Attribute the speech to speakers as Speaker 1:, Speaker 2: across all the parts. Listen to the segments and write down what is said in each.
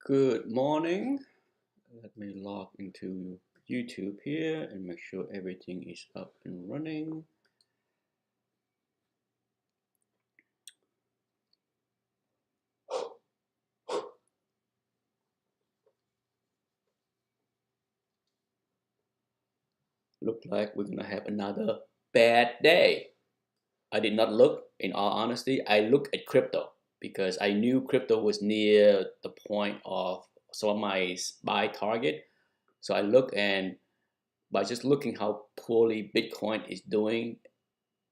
Speaker 1: Good morning. Let me log into YouTube here and make sure everything is up and running. Look like we're gonna have another bad day. I did not look, in all honesty. I looked at crypto because I knew crypto was near the point of some of my buy target. So I look, and by just looking how poorly Bitcoin is doing,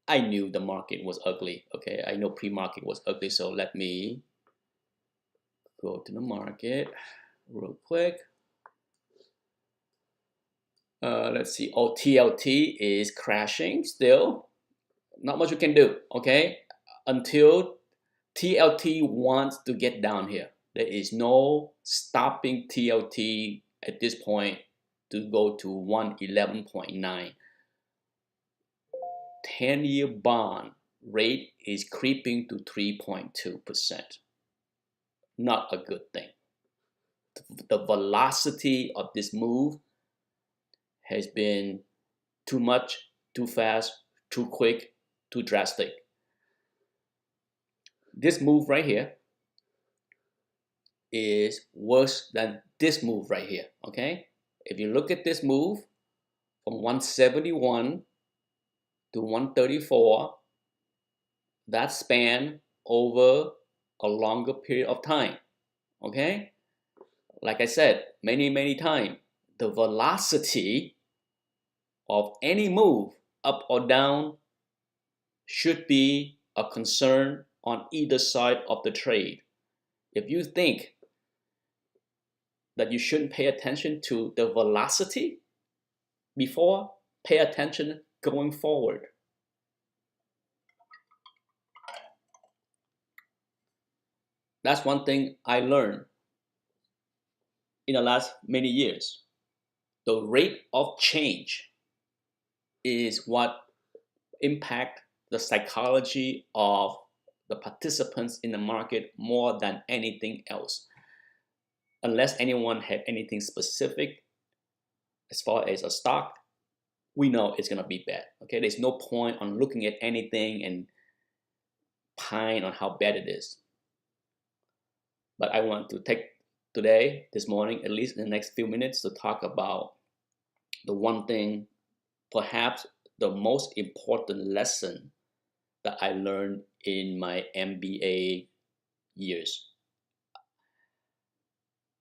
Speaker 1: I knew the market was ugly. Okay, I know pre-market was ugly, so let me go to the market real quick. Let's see. Oh, TLT is crashing still. Not much we can do. Okay, until TLT wants to get down here. There is no stopping TLT at this point to go to 111.9. 10-year bond rate is creeping to 3.2%. Not a good thing. The velocity of this move has been too much, too fast, too quick, too drastic. This move right here is worse than this move right here, okay? If you look at this move from 171 to 134, that span over a longer period of time, okay? Like I said many times, the velocity of any move up or down should be a concern on either side of the trade. If you think that you shouldn't pay attention to the velocity before, pay attention going forward. That's one thing I learned in the last many years. The rate of change is what impact the psychology of the participants in the market more than anything else. Unless anyone had anything specific as far as a stock, we know it's going to be bad. Okay, there's no point on looking at anything and pine on how bad it is. But I want to take today, this morning, at least in the next few minutes, to talk about the one thing, perhaps the most important lesson that I learned in my MBA years.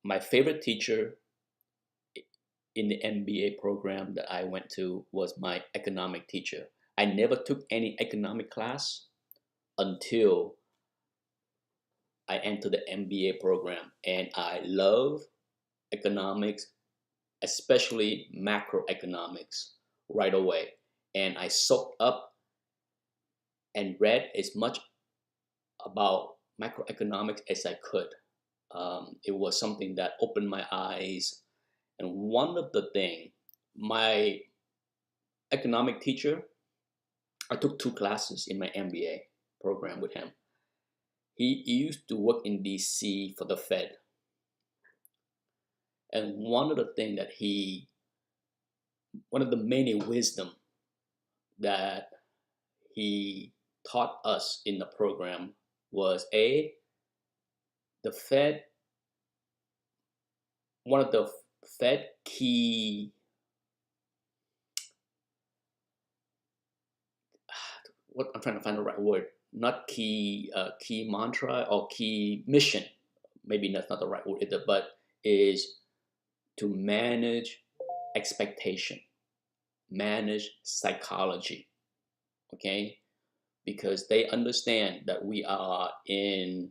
Speaker 1: My favorite teacher in the MBA program that I went to was my economic teacher. I never took any economic class until I entered the MBA program, and I love economics, especially macroeconomics, right away. And I soaked up and read as much about macroeconomics as I could. It was something that opened my eyes. And one of the things, my economic teacher, I took 2 classes in my MBA program with him. He used to work in DC for the Fed. And one of the things that one of the many wisdom that he taught us in the program was the Fed, one of the Fed key, what I'm trying to find the right word, not key mantra or key mission, maybe that's not the right word either, but is to manage expectation, manage psychology, okay? Because they understand that we are in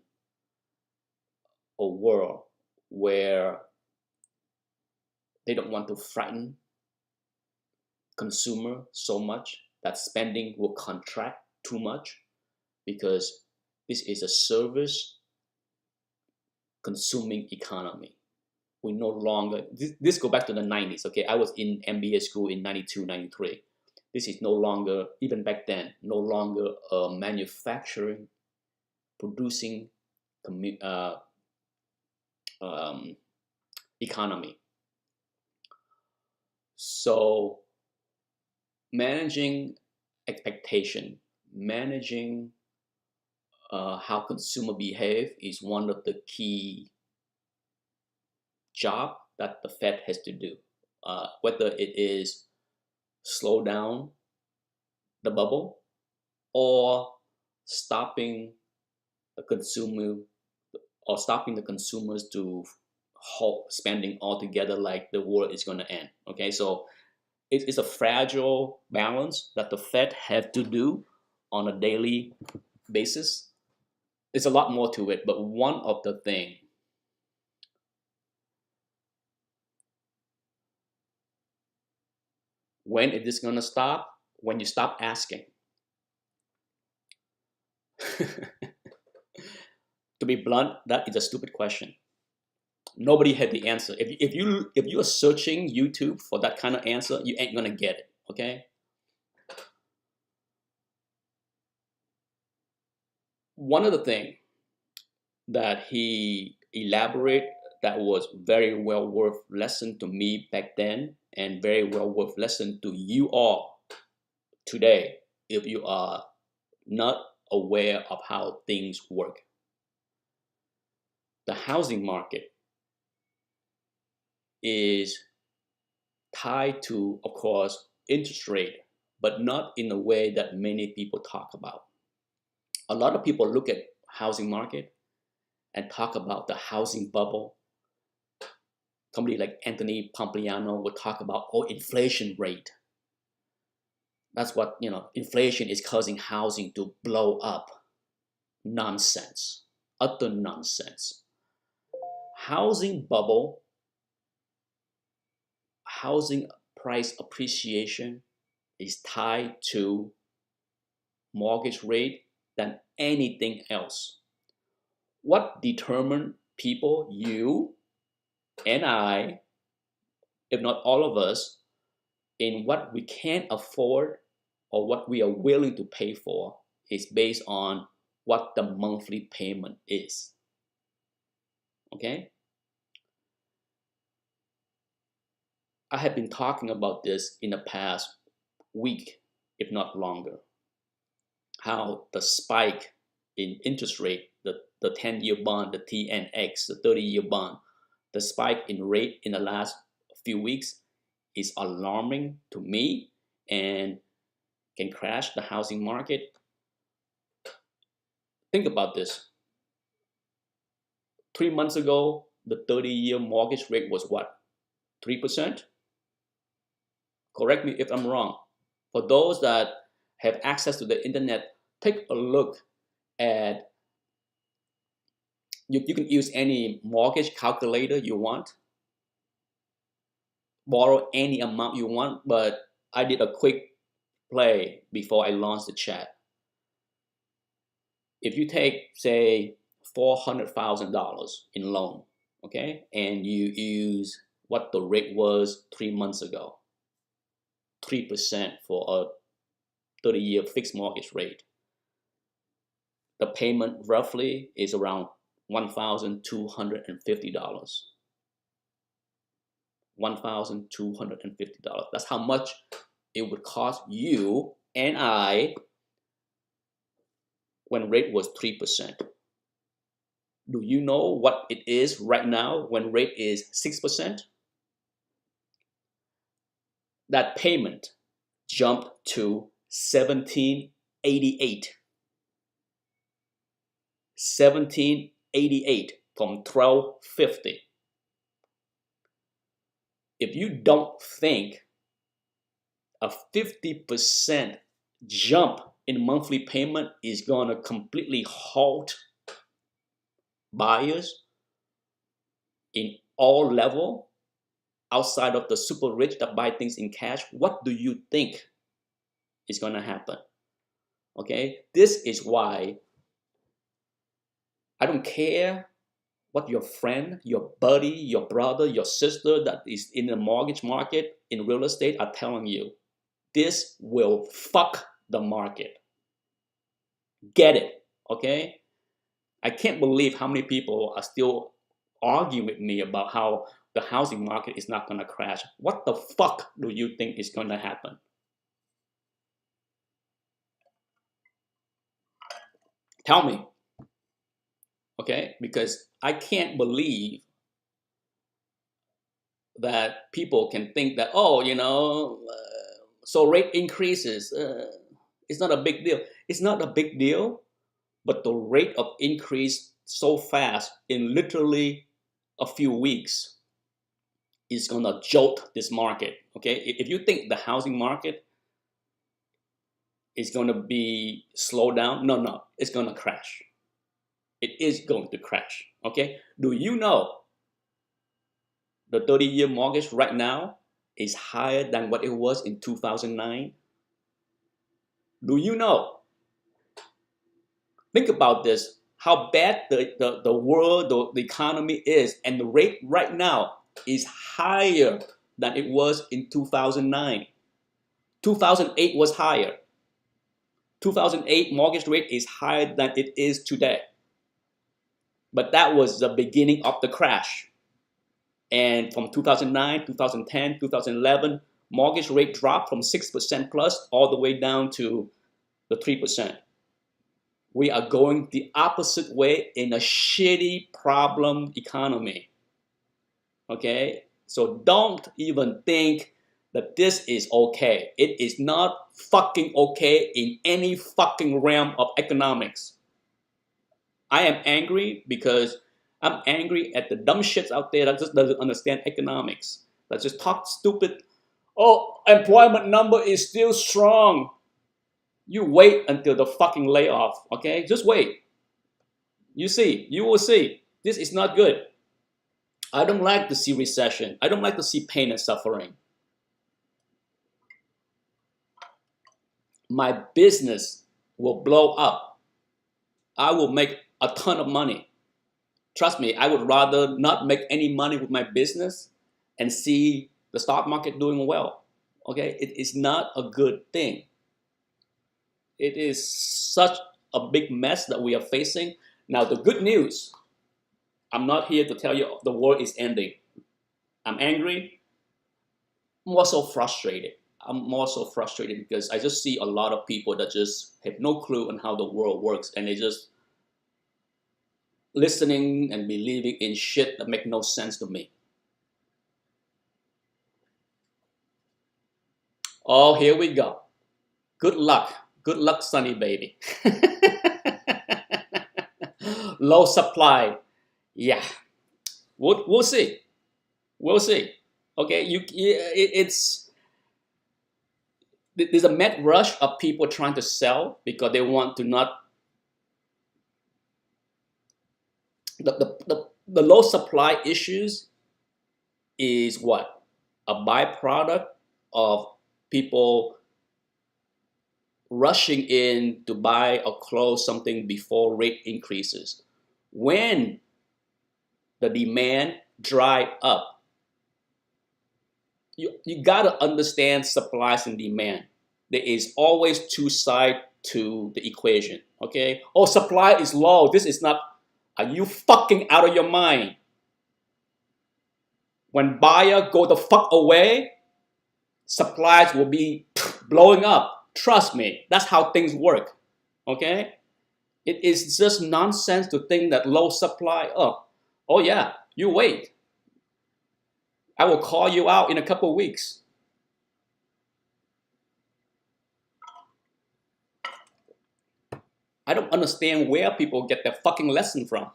Speaker 1: a world where they don't want to frighten consumer so much that spending will contract too much, because this is a service consuming economy. We no longer, this go back to the 90s, okay? I was in MBA school in 92, 93. This is no longer, even back then, no longer a manufacturing, producing um, economy. So managing expectation, managing how consumer behave is one of the key job that the Fed has to do. Whether it is slow down the bubble or stopping the consumer or stopping the consumers to halt spending altogether, like the world is going to end. Okay, so it's a fragile balance that the Fed have to do on a daily basis. There's a lot more to it, but one of the thing, when is this going to stop? When you stop asking. To be blunt, that is a stupid question. Nobody had the answer. If you are searching YouTube for that kind of answer, you ain't gonna get it. Okay. One of the things that he elaborated that was very well worth lesson to me back then, and very well worth lesson to you all today, if you are not aware of how things work. The housing market is tied to, of course, interest rate, but not in a way that many people talk about. A lot of people look at housing market and talk about the housing bubble. Somebody like Anthony Pompliano would talk about, oh, inflation rate. That's what, inflation is causing housing to blow up. Nonsense. Utter nonsense. Housing bubble, housing price appreciation is tied to mortgage rate than anything else. What determines people, you and I, if not all of us, in what we can afford or what we are willing to pay for is based on what the monthly payment is. Okay? I have been talking about this in the past week, if not longer. How the spike in interest rate, the 10-year bond, the TNX, the 30-year bond, the spike in rate in the last few weeks is alarming to me and can crash the housing market. Think about this. 3 months ago, the 30-year mortgage rate was what? 3%? Correct me if I'm wrong. For those that have access to the internet, take a look at, you can use any mortgage calculator you want, borrow any amount you want, but I did a quick play before I launched the chat. If you take, say, $400,000 in loan, okay, and you use what the rate was 3 months ago, 3% for a 30-year fixed mortgage rate, the payment roughly is around $1,250. $1,250. That's how much it would cost you and I when rate was 3%. Do you know what it is right now when rate is 6%? That payment jumped to 1788. 1788 from 1250. If you don't think a 50% jump in monthly payment is going to completely halt buyers in all level outside of the super rich that buy things in cash, what do you think is going to happen? Okay, this is why I don't care what your friend, your buddy, your brother, your sister that is in the mortgage market, in real estate, are telling you. This will fuck the market. Get it, okay? I can't believe how many people are still arguing with me about how the housing market is not going to crash. What the fuck do you think is going to happen? Tell me, okay? Because I can't believe that people can think that, oh, so rate increases, it's not a big deal. It's not a big deal, but the rate of increase so fast in literally a few weeks is gonna jolt this market. Okay, if you think the housing market is gonna be slowed down, no, no, it's gonna crash. It is going to crash. Okay, do you know the 30-year mortgage right now is higher than what it was in 2009? Do you know? Think about this, how bad the world, the economy is, and the rate right now is higher than it was in 2009. 2008 was higher. 2008 mortgage rate is higher than it is today. But that was the beginning of the crash. And from 2009, 2010, 2011, mortgage rate dropped from 6% plus all the way down to the 3%. We are going the opposite way in a shitty problem economy. Okay? So don't even think that this is okay. It is not fucking okay in any fucking realm of economics. I am angry because I'm angry at the dumb shits out there that just doesn't understand economics. That just talk stupid. Oh, employment number is still strong. You wait until the fucking layoff, okay? Just wait. You will see. This is not good. I don't like to see recession. I don't like to see pain and suffering. My business will blow up. I will make a ton of money. Trust me, I would rather not make any money with my business and see the stock market doing well. Okay? It is not a good thing. It is such a big mess that we are facing. Now, the good news, I'm not here to tell you the world is ending. I'm angry. I'm also frustrated. I'm also frustrated because I just see a lot of people that just have no clue on how the world works, and they just listening and believing in shit that make no sense to me. Oh, here we go. Good luck. Good luck, Sunny baby. Low supply. Yeah. We'll see. We'll see. Okay, it's there's a mad rush of people trying to sell because they want to not the low supply issues is what? A byproduct of people rushing in to buy or close something before rate increases. When the demand dry up, you gotta understand supplies and demand. There is always two sides to the equation. Okay? Oh, supply is low. This is not. Are you fucking out of your mind? When buyer go the fuck away, supplies will be blowing up. Trust me, that's how things work. Okay? It is just nonsense to think that low supply, oh yeah, you wait. I will call you out in a couple of weeks. I don't understand where people get their fucking lesson from.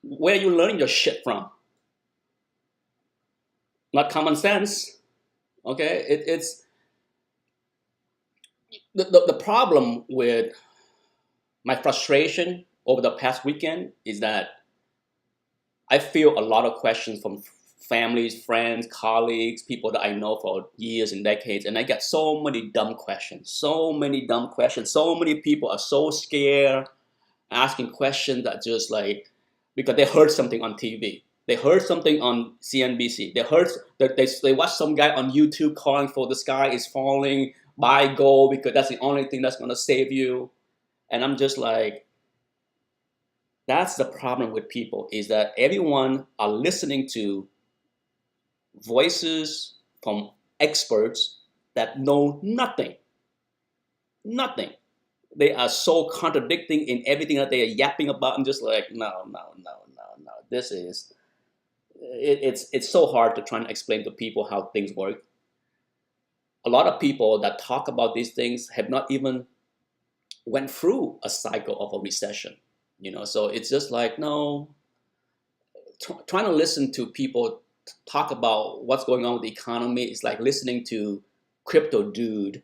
Speaker 1: Where are you learning your shit from? Not common sense. Okay? It's the problem with my frustration over the past weekend is that I feel a lot of questions from families, friends, colleagues, people that I know for years and decades, and I get so many dumb questions, so many dumb questions. So many people are so scared asking questions that just like, because they heard something on TV. They heard something on CNBC. They heard that they watched some guy on YouTube calling for the sky is falling, buy gold because that's the only thing that's gonna save you. And I'm just like, That's the problem with people, is that everyone are listening to voices from experts that know nothing, nothing. They are so contradicting in everything that they are yapping about. I'm just like, no, no, no, no, no. This is it's so hard to try and explain to people how things work. A lot of people that talk about these things have not even went through a cycle of a recession. So it's just like, no, trying to listen to people talk about what's going on with the economy is like listening to crypto dude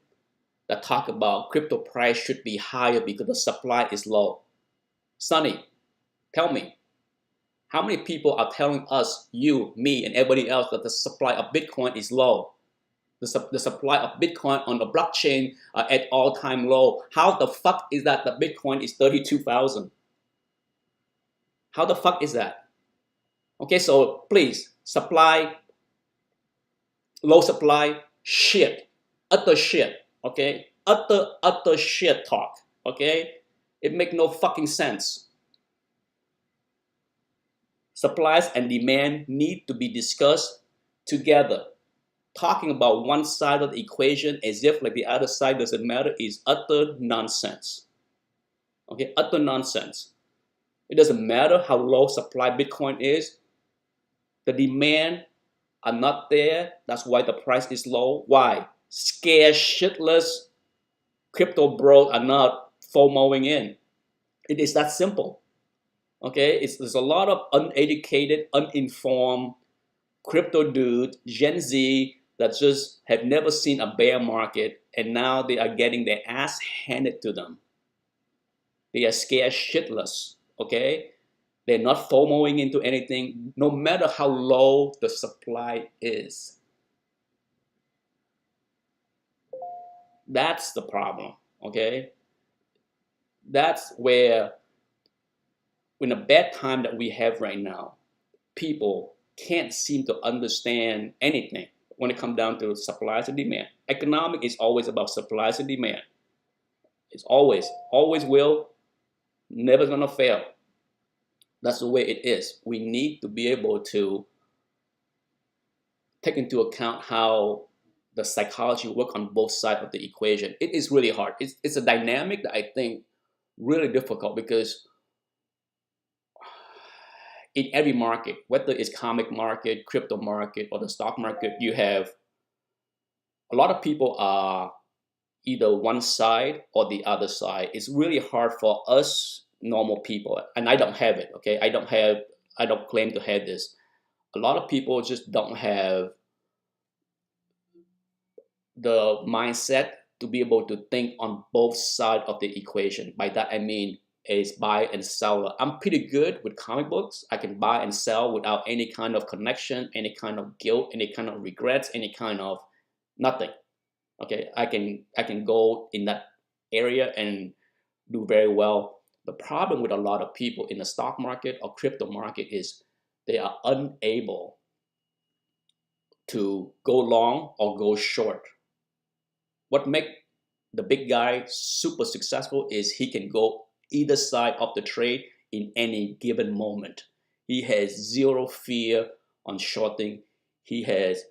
Speaker 1: that talk about crypto price should be higher because the supply is low. Sonny, tell me, how many people are telling us, you, me, and everybody else, that the supply of Bitcoin is low? The supply of Bitcoin on the blockchain are at all-time low. How the fuck is that the Bitcoin is 32,000? How the fuck is that? Okay, so please, low supply, shit, utter shit, okay? Utter shit talk, okay? It make no fucking sense. Supplies and demand need to be discussed together. Talking about one side of the equation as if like the other side doesn't matter is utter nonsense. Okay, utter nonsense. It doesn't matter how low supply Bitcoin is. The demand are not there. That's why the price is low. Why? Scared shitless crypto bros are not FOMOing in. It is that simple. Okay, there's a lot of uneducated, uninformed crypto dudes, Gen Z, that just have never seen a bear market, and now they are getting their ass handed to them. They are scared shitless. Okay, they're not FOMOing into anything, no matter how low the supply is. That's the problem. Okay, that's where, in a bad time that we have right now, people can't seem to understand anything when it comes down to supplies and demand. Economic is always about supplies and demand. It's always will, never gonna fail. That's the way it is. We need to be able to take into account how the psychology work on both sides of the equation. It is really hard. It's a dynamic that I think really difficult, because in every market, whether it's comic market, crypto market, or the stock market, you have a lot of people are either one side or the other side. It's really hard for us normal people, and I don't have it. Okay, I don't claim to have this. A lot of people just don't have the mindset to be able to think on both sides of the equation. By that I mean is buy and sell. I'm pretty good with comic books. I can buy and sell without any kind of connection, any kind of guilt, any kind of regrets, any kind of nothing. Okay, I can go in that area and do very well. The problem with a lot of people in the stock market or crypto market is they are unable to go long or go short. What makes the big guy super successful is he can go either side of the trade in any given moment. He has zero fear on shorting. He has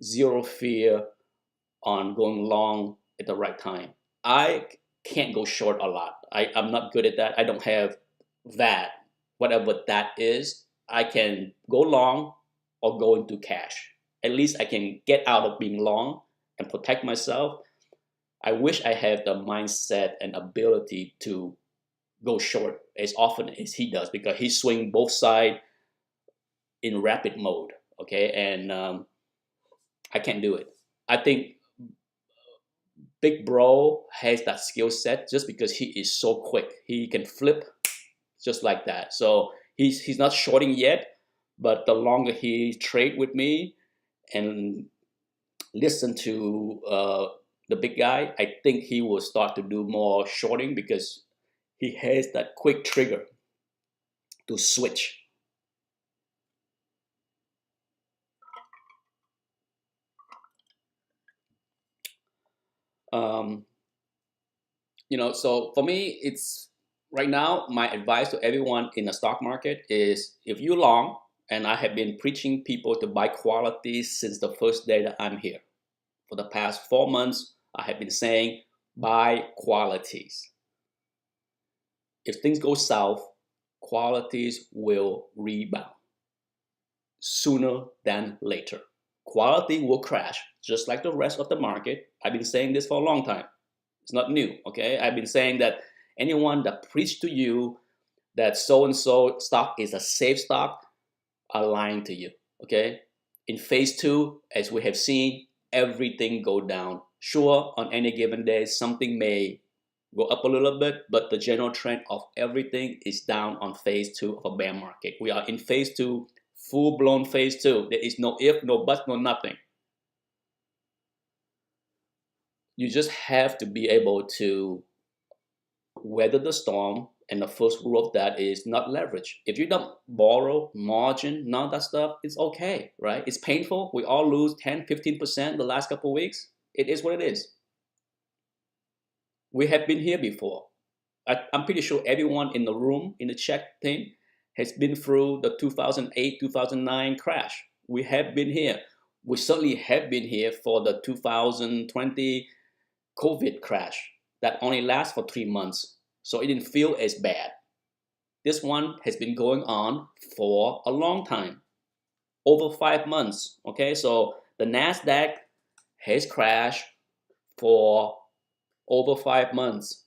Speaker 1: zero fear on going long at the right time. I can't go short a lot. I'm not good at that. I don't have that. Whatever that is, I can go long or go into cash. At least I can get out of being long and protect myself. I wish I had the mindset and ability to go short as often as he does, because he swing both sides in rapid mode. Okay, and I can't do it. I think Big Bro has that skill set just because he is so quick. He can flip just like that. So he's not shorting yet, but the longer he trade with me and listen to the big guy, I think he will start to do more shorting because he has that quick trigger to switch. Um, so for me, it's right now, my advice to everyone in the stock market is if you long, and I have been preaching people to buy quality since the first day that I'm here. For the past 4 months, I have been saying buy qualities. If things go south, qualities will rebound sooner than later. Quality will crash just like the rest of the market. I've been saying this for a long time. It's not new, okay? I've been saying that anyone that preached to you that so and so stock is a safe stock are lying to you, okay? In phase two, as we have seen, everything go down. Sure, on any given day, something may go up a little bit, but the general trend of everything is down on phase two of a bear market. We are in phase two, full-blown phase two. There is no if, no but, no nothing. You just have to be able to weather the storm, and the first rule of that is not leverage. If you don't borrow, margin, none of that stuff, it's okay, right? It's painful. We all lose 10, 15% the last couple of weeks. It is what it is. We have been here before. I'm pretty sure everyone in the room, in the chat thing, has been through the 2008, 2009 crash. We have been here. We certainly have been here for the 2020 COVID crash that only lasts for 3 months. So it didn't feel as bad. This one has been going on for a long time, over 5 months. Okay, so the NASDAQ has crashed for over 5 months.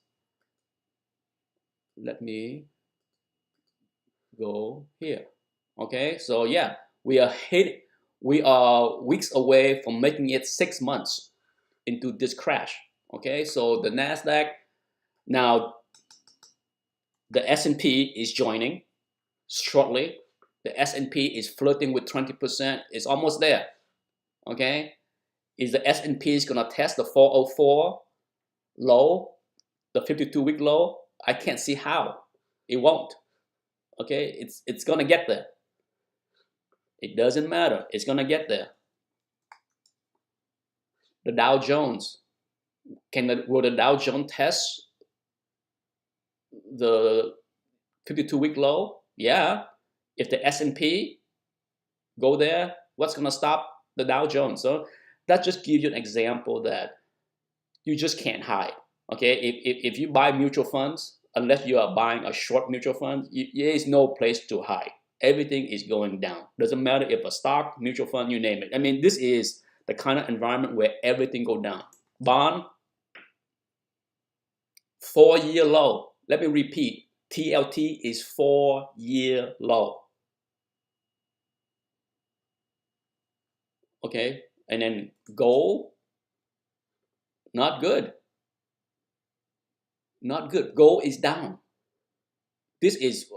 Speaker 1: Let me go here. Okay, so yeah, we are weeks away from making it 6 months into this crash. Okay, so the NASDAQ, now the S&P is joining shortly. The S&P is flirting with 20%. It's almost there. Okay, is the S&P is gonna test the 404 low, the 52-week low? I can't see how. It won't. Okay, it's gonna get there. It doesn't matter. It's gonna get there. The Dow Jones, will the Dow Jones test the 52-week low? Yeah. If the S&P go there, what's gonna stop the Dow Jones? So that just gives you an example that you just can't hide. Okay, if you buy mutual funds, unless you are buying a short mutual fund, there is no place to hide. Everything is going down. Doesn't matter if a stock, mutual fund, you name it. I mean, this is the kind of environment where everything go down. Bond, 4-year low. Let me repeat, TLT is 4-year low. Okay, and then gold, not good. Not good. Gold is down. This is,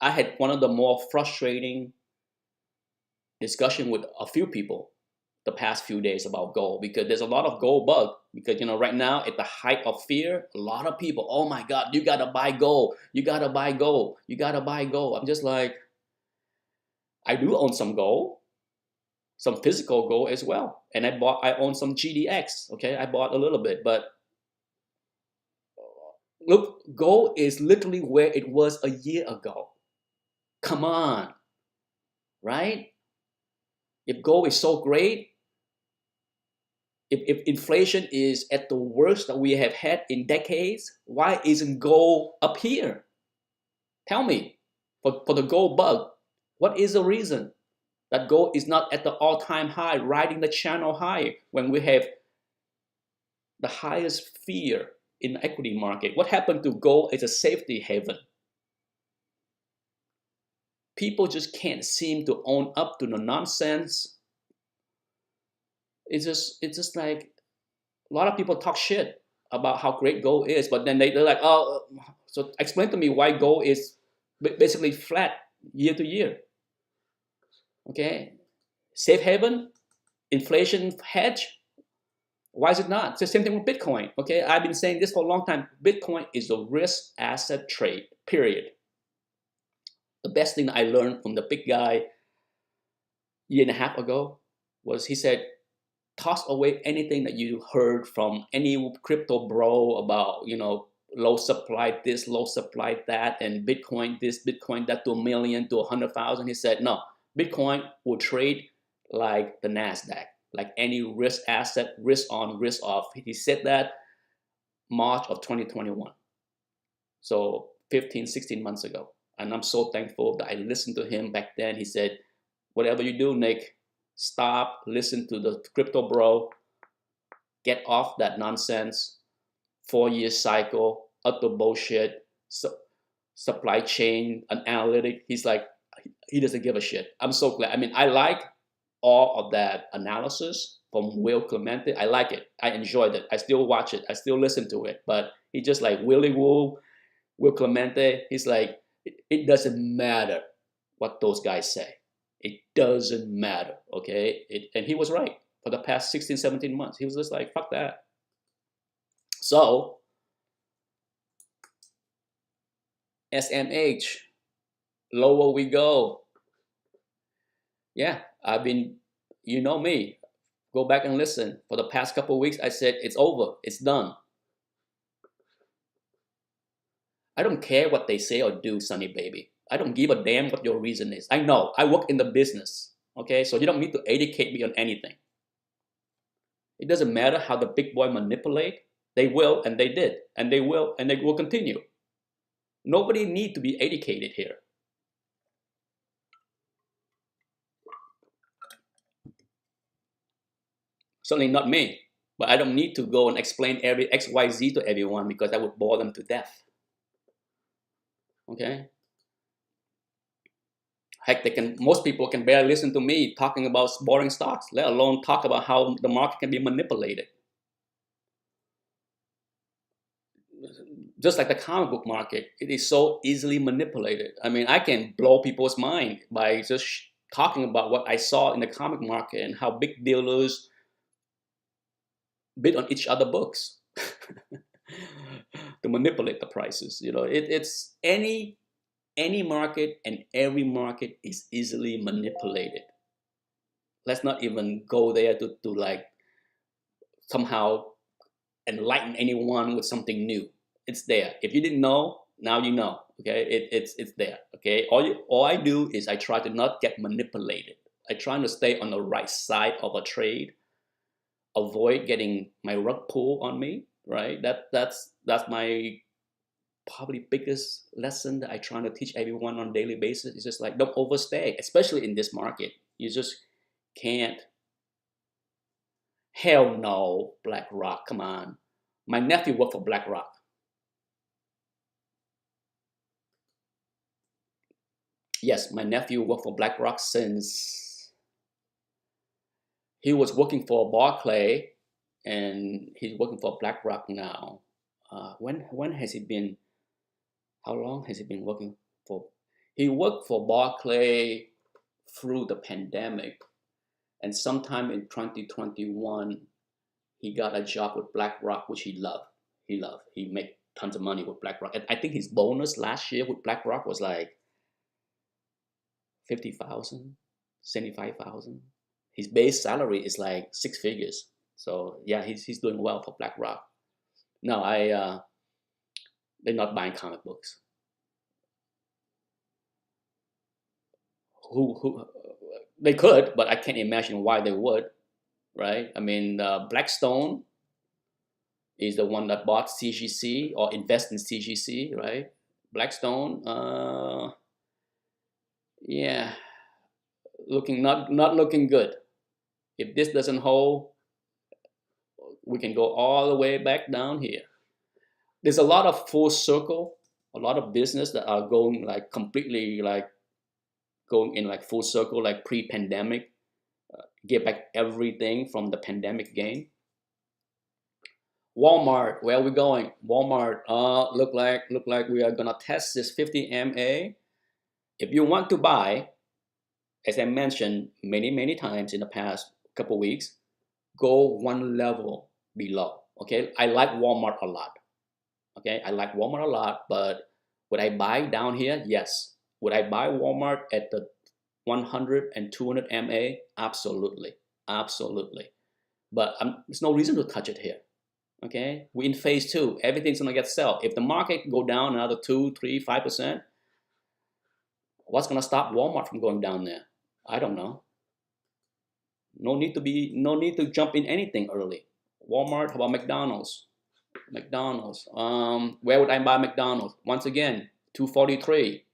Speaker 1: I had one of the more frustrating discussion with a few people the past few days about gold, because there's a lot of gold bug, because right now at the height of fear, a lot of people, oh my God, you gotta buy gold, you gotta buy gold, you gotta buy gold. I'm just like, I do own some gold, some physical gold as well, and I own some GDX. Okay, I bought a little bit, but look, gold is literally where it was a year ago. Come on, right? If gold is so great, if inflation is at the worst that we have had in decades, why isn't gold up here? Tell me, for the gold bug, what is the reason that gold is not at the all-time high, riding the channel high when we have the highest fear in the equity market? What happened to gold as a safety haven? People just can't seem to own up to the nonsense. It's just like a lot of people talk shit about how great gold is, but then they're like, oh, so explain to me why gold is basically flat year to year. Okay, safe haven, inflation hedge. Why is it not? It's the same thing with Bitcoin. Okay, I've been saying this for a long time. Bitcoin is a risk asset trade, period. The best thing that I learned from the big guy a year and a half ago was he said, toss away anything that you heard from any crypto bro about, low supply this, low supply that, and Bitcoin this, Bitcoin that to a million, to 100,000. He said, no, Bitcoin will trade like the NASDAQ, like any risk asset, risk on, risk off. He said that March of 2021. So 15, 16 months ago. And I'm so thankful that I listened to him back then. He said, whatever you do, Nick, stop, listen to the crypto bro, get off that nonsense, 4-year cycle, utter bullshit, supply chain, an analytic. He's like, he doesn't give a shit. I'm so glad. I mean, I like all of that analysis from Will Clemente. I like it. I enjoyed it. I still watch it. I still listen to it. But he just like Willie Woo, Will Clemente. He's like, it doesn't matter what those guys say. It doesn't matter, okay? And he was right for the past 16, 17 months. He was just like, fuck that. So, SMH, lower we go. Yeah, I've been, you know me, go back and listen. For the past couple of weeks, I said, it's over, it's done. I don't care what they say or do, Sunny Baby. I don't give a damn what your reason is. I know, I work in the business, okay? So you don't need to educate me on anything. It doesn't matter how the big boy manipulate. They will, and they did, and they will, and they will continue. Nobody need to be educated here. Certainly not me, but I don't need to go and explain every XYZ to everyone because that would bore them to death. Okay? Heck, most people can barely listen to me talking about boring stocks, let alone talk about how the market can be manipulated. Just like the comic book market, it is so easily manipulated. I mean, I can blow people's mind by just talking about what I saw in the comic market and how big dealers bid on each other books to manipulate the prices. You know, it's any market and every market is easily manipulated. Let's not even go there to like somehow enlighten anyone with something new. It's there. If you didn't know, now you know. Okay, it's there. Okay, all I do is I try to not get manipulated. I try to stay on the right side of a trade, avoid getting my rug pulled on me. Right. That's my probably biggest lesson that I try to teach everyone on a daily basis. It's just like, don't overstay, especially in this market. You just can't. Hell no, BlackRock. Come on. My nephew worked for BlackRock. Yes, my nephew worked for BlackRock since he was working for Barclay, and he's working for BlackRock now. When has he been? How long has he been working for? He worked for Barclay through the pandemic, and sometime in 2021, he got a job with BlackRock, which he loved. He made tons of money with BlackRock, and I think his bonus last year with BlackRock was like 50,000, 75,000. His base salary is like 6 figures. So yeah, he's doing well for BlackRock. No, they're not buying comic books. Who they could, but I can't imagine why they would, right? I mean, Blackstone is the one that bought CGC or invest in CGC, right? Blackstone, yeah, not looking good. If this doesn't hold, we can go all the way back down here. There's a lot of full circle, a lot of business that are going like completely like going in like full circle, like pre-pandemic, get back everything from the pandemic gain. Walmart, where are we going? Walmart, look like we are gonna test this 50 MA. If you want to buy, as I mentioned many times in the past couple weeks, go one level below. Okay, I like Walmart a lot. Okay, I like Walmart a lot, but would I buy down here? Yes. Would I buy Walmart at the 100 and 200 MA? Absolutely, absolutely. But there's no reason to touch it here. Okay, we're in phase two. Everything's gonna get sold. If the market go down another 2, 3, 5%, what's gonna stop Walmart from going down there? I don't know. No need to jump in anything early. Walmart, how about McDonald's? McDonald's. Where would I buy McDonald's? Once again, 243.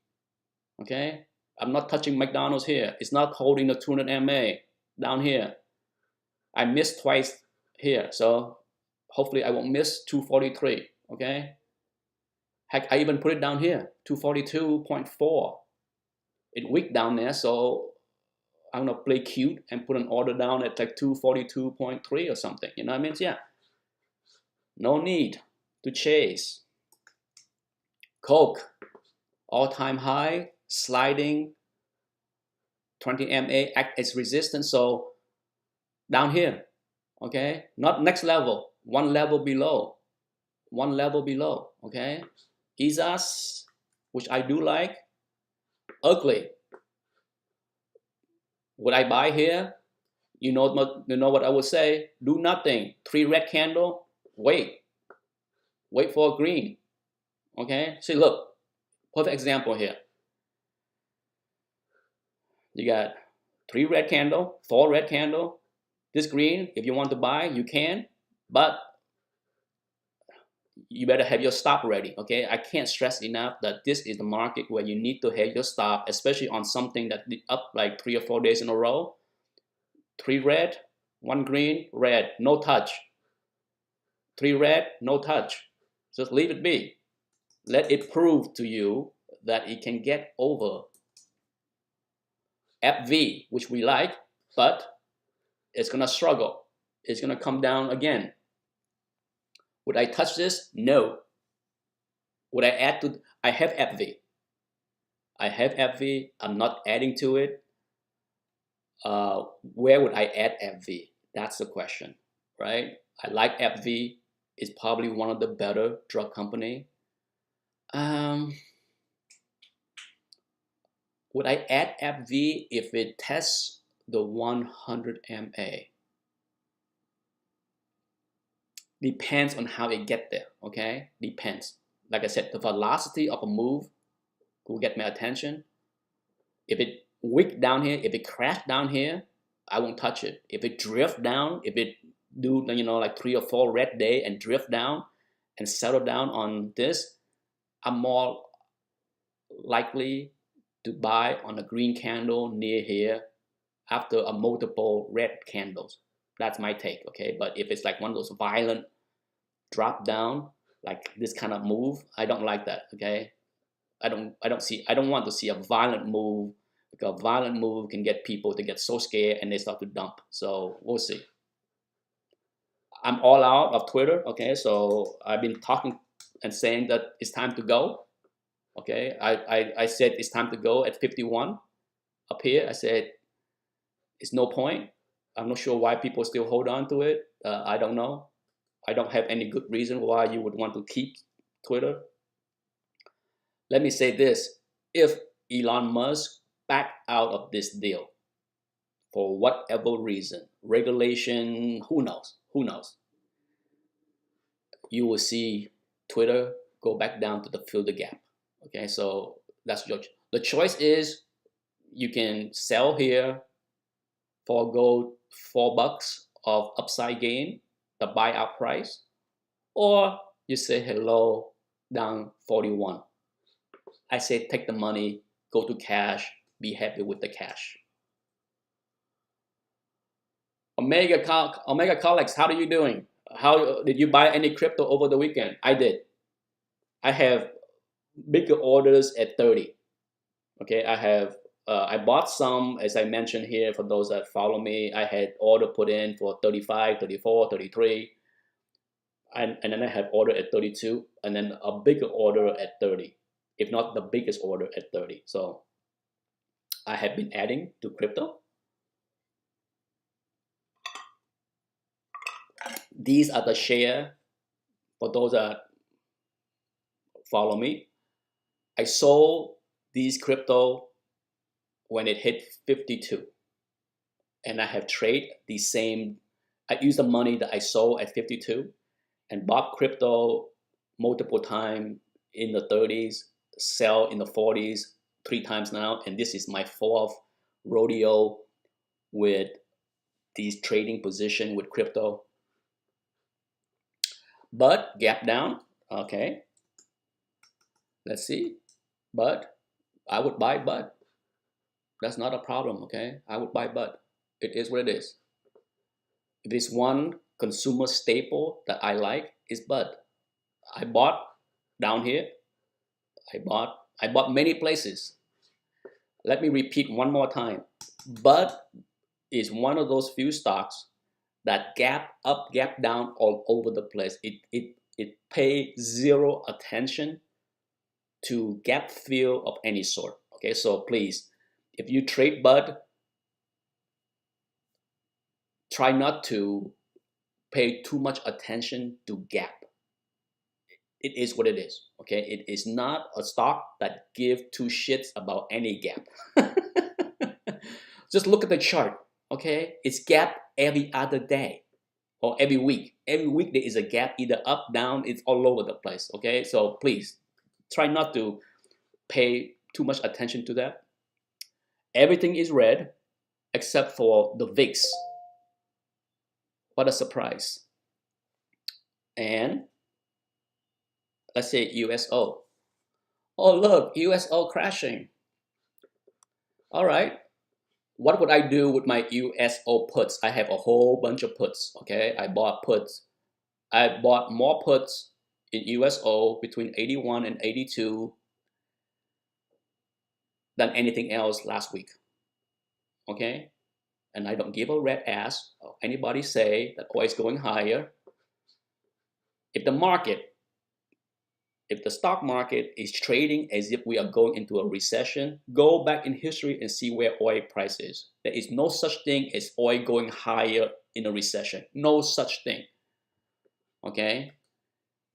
Speaker 1: Okay, I'm not touching McDonald's here. It's not holding the 200 MA down here. I missed twice here, so hopefully I won't miss 243. Okay. Heck, I even put it down here, 242.4. It weak down there, so I'm gonna play cute and put an order down at like 242.3 or something. You know what I mean? Yeah. No need to chase. Coke, all-time high, sliding, 20 MA act as resistance. So down here, okay, not next level, one level below, okay. ISAS, which I do like, ugly. Would I buy here? You know what I would say? Do nothing. 3 red candle. Wait for a green. Okay. See, look, perfect example here. You got 3 red candle, 4 red candle. This green, if you want to buy, you can, but you better have your stop ready. Okay. I can't stress enough that this is the market where you need to have your stop, especially on something that up like 3 or 4 days in a row. 3 red, 1 green, red, no touch. 3 red, no touch. Just leave it be. Let it prove to you that it can get over FV, which we like, but it's gonna struggle. It's gonna come down again. Would I touch this? No. Would I add to? I have FV. I'm not adding to it. Where would I add FV? That's the question, right? I like FV. It's probably one of the better drug company. Would I add FV if it tests the 100 MA? Depends on how it get there, okay? Depends. Like I said, the velocity of a move will get my attention. If it wick down here, if it crash down here, I won't touch it. If it drift down, if it do, you know, like 3 or 4 red day and drift down and settle down on this, I'm more likely to buy on a green candle near here after a multiple red candles. That's my take, okay? But if it's like one of those violent drop down, like this kind of move, I don't like that, okay? I don't want to see a violent move, because a violent move can get people to get so scared and they start to dump. So we'll see. I'm all out of Twitter, okay? So I've been talking and saying that it's time to go. Okay, I said it's time to go at 51 up here. I said it's no point. I'm not sure why people still hold on to it. I don't know. I don't have any good reason why you would want to keep Twitter. Let me say this. If Elon Musk back out of this deal for whatever reason, regulation, who knows, you will see Twitter go back down to the fill the gap. Okay, so that's the choice is you can sell here, forego $4 of upside gain, the buyout price, or you say hello down 41. I say take the money, go to cash, be happy with the cash. Omega colleagues, how are you doing? How did you buy any crypto over the weekend? I did. I have bigger orders at 30. Okay, I bought some, as I mentioned here, for those that follow me. I had order put in for 35, 34, 33, and then I had order at 32, and then a bigger order at 30, if not the biggest order at 30. So I have been adding to crypto. These are the share for those that follow me. I sold these crypto when it hit 52, and I have traded the same. I used the money that I sold at 52, and bought crypto multiple times in the 30s, sell in the 40s 3 times now, and this is my fourth rodeo with these trading position with crypto. But gap down, okay. Let's see, but I would buy but. That's not a problem, okay? I would buy but. It is what it is. If there's one consumer staple that I like is bud. I bought down here. I bought many places. Let me repeat one more time. Bud is one of those few stocks that gap up, gap down all over the place. It pay zero attention to gap fill of any sort. Okay, so please, if you trade bud, try not to pay too much attention to gap. It is what it is. Okay, it is not a stock that give two shits about any gap. Just look at the chart. Okay, it's gap every other day or every week. Every week there is a gap, either up, down. It's all over the place. Okay, so please try not to pay too much attention to that. Everything is red except for the VIX. What a surprise. And let's say USO. Oh, look, USO crashing. All right. What would I do with my USO puts? I have a whole bunch of puts. Okay, I bought puts. I bought more puts in USO between 81 and 82 than anything else last week. Okay, and I don't give a red ass of anybody say that oil is going higher. If the stock market is trading as if we are going into a recession, go back in history and see where oil price is. There is no such thing as oil going higher in a recession. No such thing. Okay?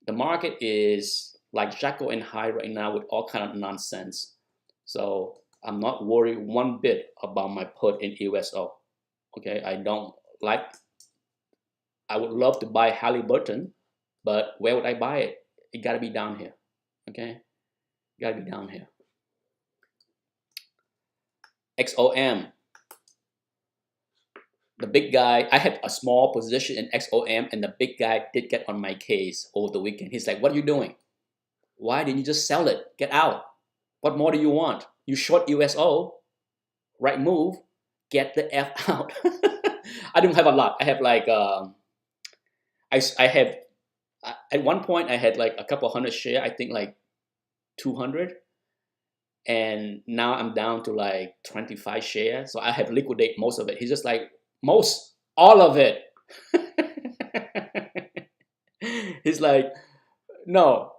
Speaker 1: The market is like Jekyll and Hyde right now with all kind of nonsense. So I'm not worried one bit about my put in USO. Okay? I would love to buy Halliburton, but where would I buy it? It got to be down here. Okay, got to be down here. XOM, the big guy. I had a small position in XOM, and the big guy did get on my case over the weekend. He's like, "What are you doing? Why didn't you just sell it? Get out. What more do you want? You short USO, right move. Get the F out." I don't have a lot. I have like I have. At one point, I had like a couple hundred share. I think like 200, and now I'm down to like 25 shares. So I have liquidated most of it. He's just like, all of it. He's like, no,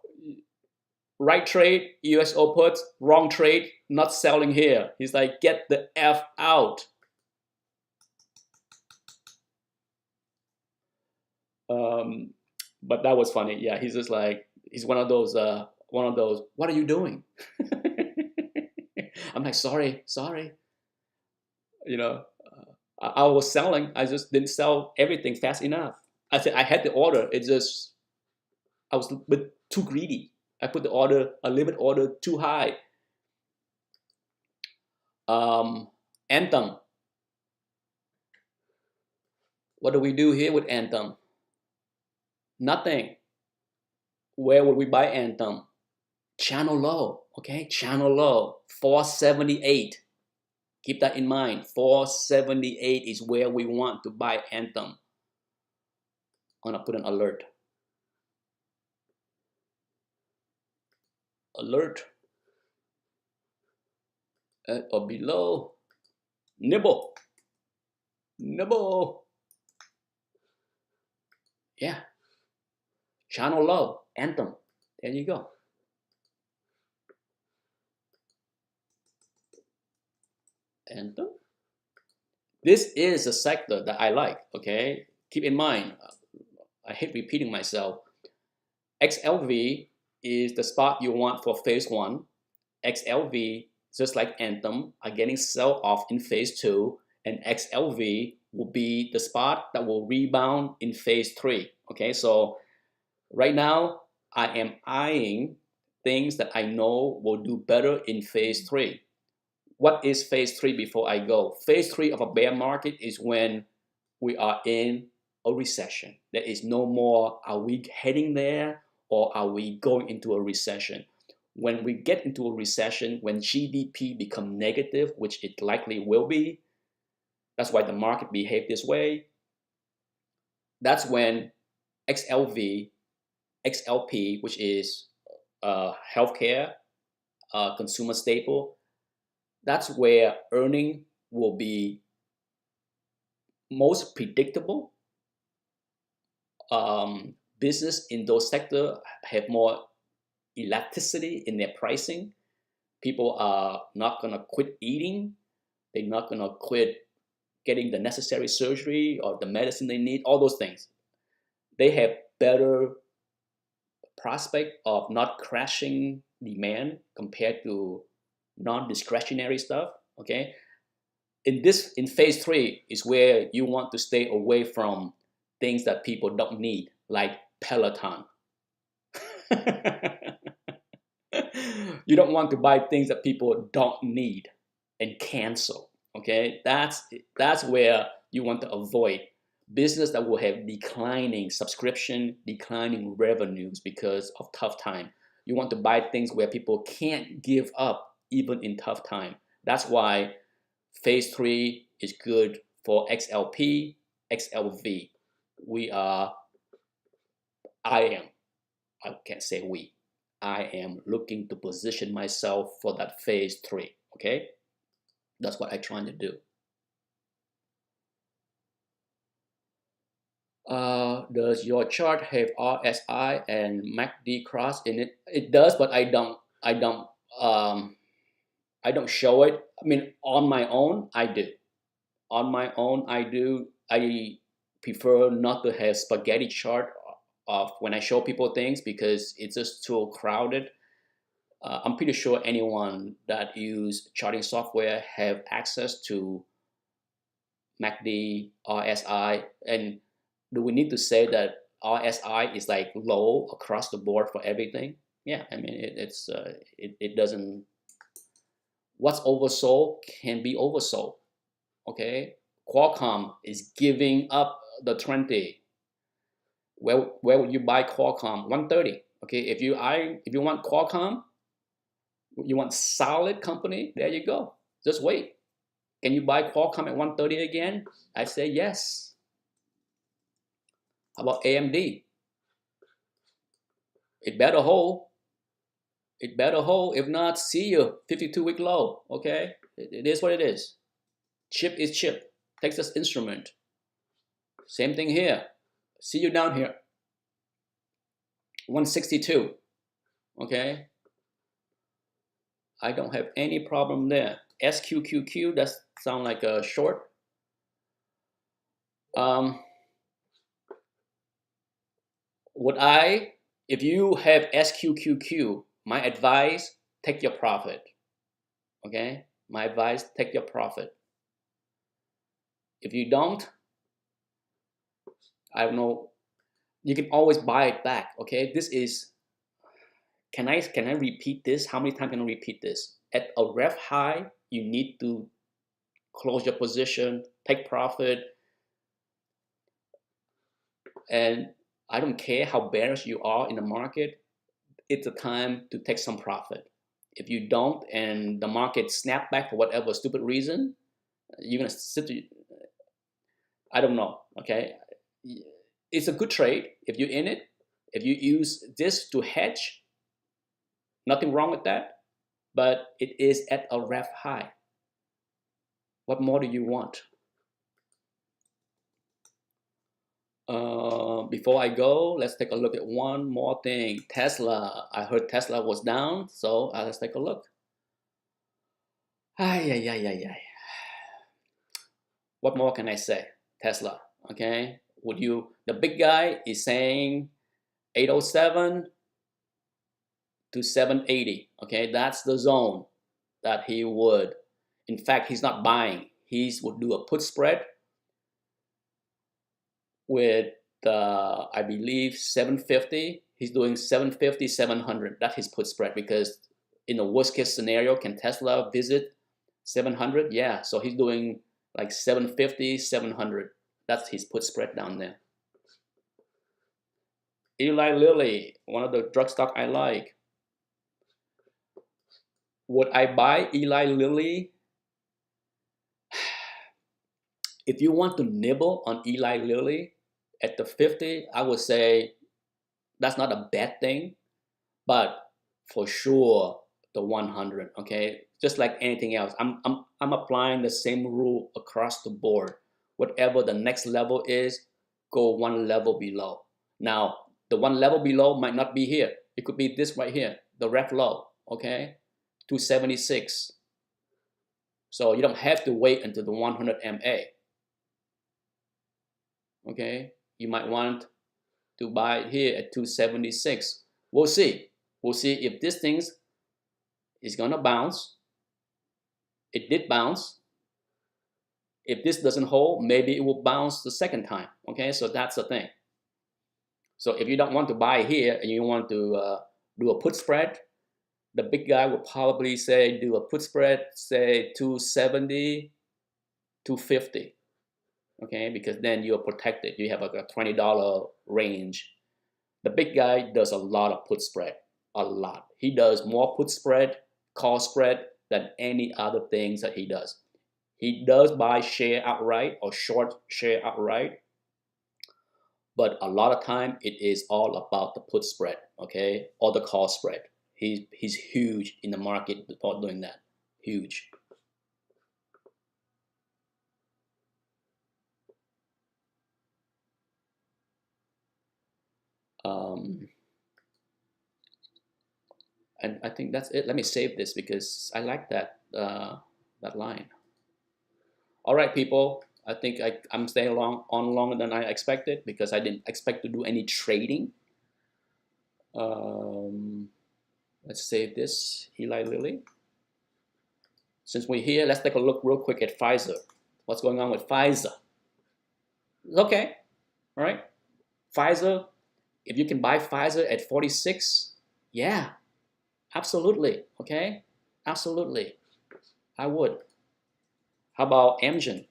Speaker 1: right trade, USO puts, wrong trade, not selling here. He's like, get the F out. But that was funny. Yeah, he's just like, he's one of those, what are you doing? I'm like, sorry. You know, I was selling. I just didn't sell everything fast enough. I said I had the order. It just, I was a bit too greedy. I put the order, a limit order too high. Anthem. What do we do here with Anthem? Nothing. Where would we buy Anthem? Channel low, okay? Channel low, 478. Keep that in mind. 478 is where we want to buy Anthem. I'm gonna put an alert. Alert. At or below. Nibble. Yeah. Channel low, Anthem. There you go. Anthem. This is a sector that I like, okay? Keep in mind, I hate repeating myself. XLV is the spot you want for phase 1. XLV, just like Anthem, are getting sell off in phase 2, and XLV will be the spot that will rebound in phase 3. Okay, so Right now, I am eyeing things that I know will do better in phase three. What is phase three before I go? Phase three of a bear market is when we are in a recession. There is no more, are we heading there or are we going into a recession? When we get into a recession, when GDP become negative, which it likely will be, that's why the market behave this way. That's when XLV, XLP, which is healthcare, consumer staple, that's where earning will be most predictable. Business in those sectors have more elasticity in their pricing. People are not gonna quit eating. They're not gonna quit getting the necessary surgery or the medicine they need. All those things. They have better prospect of not crashing demand compared to non-discretionary stuff. Okay, in phase three is where you want to stay away from things that people don't need, like Peloton. You don't want to buy things that people don't need and cancel. Okay, that's where you want to avoid business that will have declining subscription, declining revenues because of tough time. You want to buy things where people can't give up even in tough time. That's why phase three is good for XLP, XLV. We are, I am, I can't say we, I am looking to position myself for that phase three. Okay, that's what I'm trying to do. Does your chart have RSI and MACD cross in it? It does, but um, I don't show it. I mean, on my own, I do. On my own, I do. I prefer not to have spaghetti chart of when I show people things because it's just too crowded. I'm pretty sure anyone that use charting software have access to MACD, RSI, and do we need to say that RSI is like low across the board for everything? Yeah, I mean it doesn't. What's oversold can be oversold. Okay, Qualcomm is giving up the 20. Where would you buy Qualcomm? 130. Okay, if you want Qualcomm, you want solid company. There you go. Just wait. Can you buy Qualcomm at 130 again? I say yes. How about AMD? It better hold. It better hold. If not, see you. 52-week low. Okay, it is what it is. Chip is chip. Texas Instrument. Same thing here. See you down here. 162. Okay. I don't have any problem there. SQQQ, that sound like a short. Would I, if you have SQQQ, my advice, take your profit. Okay? My advice, take your profit. If you don't, I don't know, you can always buy it back. Okay? This is, can I repeat this? How many times can I repeat this? At a ref high, you need to close your position, take profit, and I don't care how bearish you are in the market, it's a time to take some profit. If you don't and the market snap back for whatever stupid reason, you're gonna sit, I don't know, okay? It's a good trade if you're in it. If you use this to hedge, nothing wrong with that, but it is at a ref high. What more do you want? Before I go, let's take a look at one more thing. Tesla. I heard Tesla was down, so let's take a look. Ay, ay, ay, ay, ay. What more can I say? Tesla. Okay. Would you? The big guy is saying 807 to 780. Okay, that's the zone that he would. In fact, he's not buying. He would do a put spread with the, I believe 750. He's doing 750, 700. That's his put spread, because in the worst case scenario, can Tesla visit 700? Yeah, so he's doing like 750, 700. That's his put spread down there. Eli Lilly, one of the drug stock I like. Would I buy Eli Lilly? If you want to nibble on Eli Lilly at the 50, I would say that's not a bad thing, but for sure the 100. Okay, just like anything else, I'm applying the same rule across the board. Whatever the next level is, go one level below. Now the one level below might not be here. It could be this right here, the ref low. Okay, 276. So you don't have to wait until the 100 MA. Okay, you might want to buy it here at 276. We'll see. We'll see if this thing is gonna bounce. It did bounce. If this doesn't hold, maybe it will bounce the second time. Okay, so that's the thing. So if you don't want to buy here and you want to do a put spread, the big guy will probably say do a put spread, say 270, 250. Okay, because then you're protected. You have like a $20 range. The big guy does a lot of put spread, a lot. He does more put spread, call spread than any other things that he does. He does buy share outright or short share outright, but a lot of time it is all about the put spread, okay, or the call spread. He's huge in the market for doing that, huge. And I think that's it. Let me save this because I like that that line. All right, people. I think I'm staying on longer than I expected because I didn't expect to do any trading. Let's save this, Eli Lilly. Since we're here, let's take a look real quick at Pfizer. What's going on with Pfizer? Okay, all right. Pfizer, if you can buy Pfizer at 46, yeah, absolutely, okay? Absolutely, I would. How about Amgen,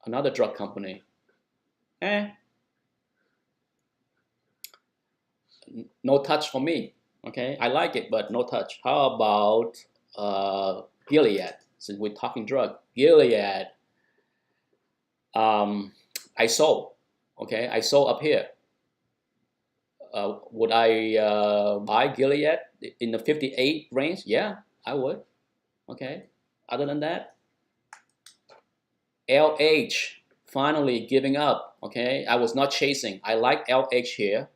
Speaker 1: another drug company? No touch for me, okay? I like it, but no touch. How about Gilead, since we're talking drug? Gilead, I sold, okay? I sold up here. Would I buy Gilead in the 58 range? Yeah, I would. Okay. Other than that, LH finally giving up. Okay, I was not chasing. I like LH here.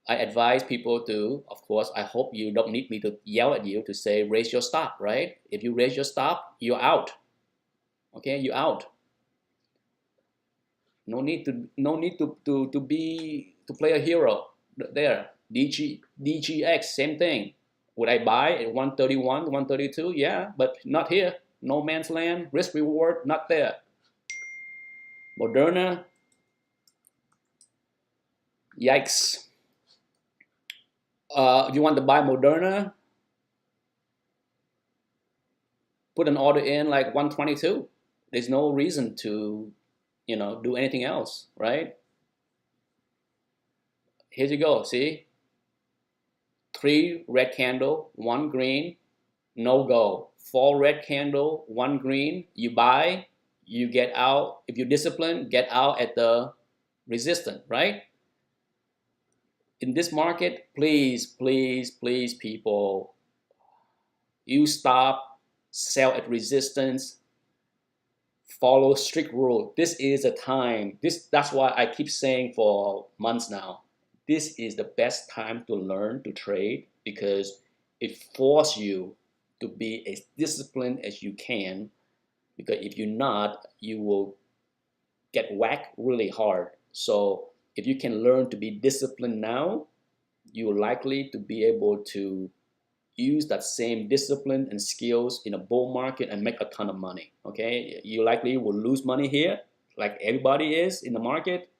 Speaker 1: I advise people to, of course, I hope you don't need me to yell at you to say raise your stop, right? If you raise your stop, you're out. Okay, you're out. No need to play a hero there. DGX, same thing. Would I buy at 131, 132? Yeah, but not here. No man's land, risk reward, not there. Moderna, yikes. If you want to buy Moderna, put an order in like 122. There's no reason to, do anything else, right? Here you go, see? 3 red candle, 1 green, no go. 4 red candle, 1 green, you buy, you get out. If you discipline, get out at the resistance, right? In this market, please, please, please, people, you stop, sell at resistance, follow strict rule. This is a time. That's why I keep saying for months now, this is the best time to learn to trade because it forces you to be as disciplined as you can, because if you're not, you will get whacked really hard. So if you can learn to be disciplined now, you're likely to be able to use that same discipline and skills in a bull market and make a ton of money. Okay, you likely will lose money here, like everybody is in the market.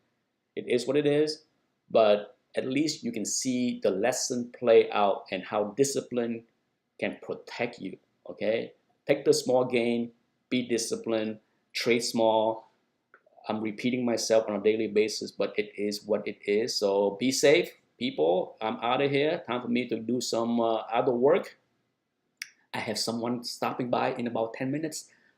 Speaker 1: It is what it is, but at least you can see the lesson play out and how discipline can protect you. Okay, take the small gain, be disciplined, trade small. I'm repeating myself on a daily basis, but it is what it is. So be safe, people. I'm out of here. Time for me to do some other work. I have someone stopping by in about 10 minutes.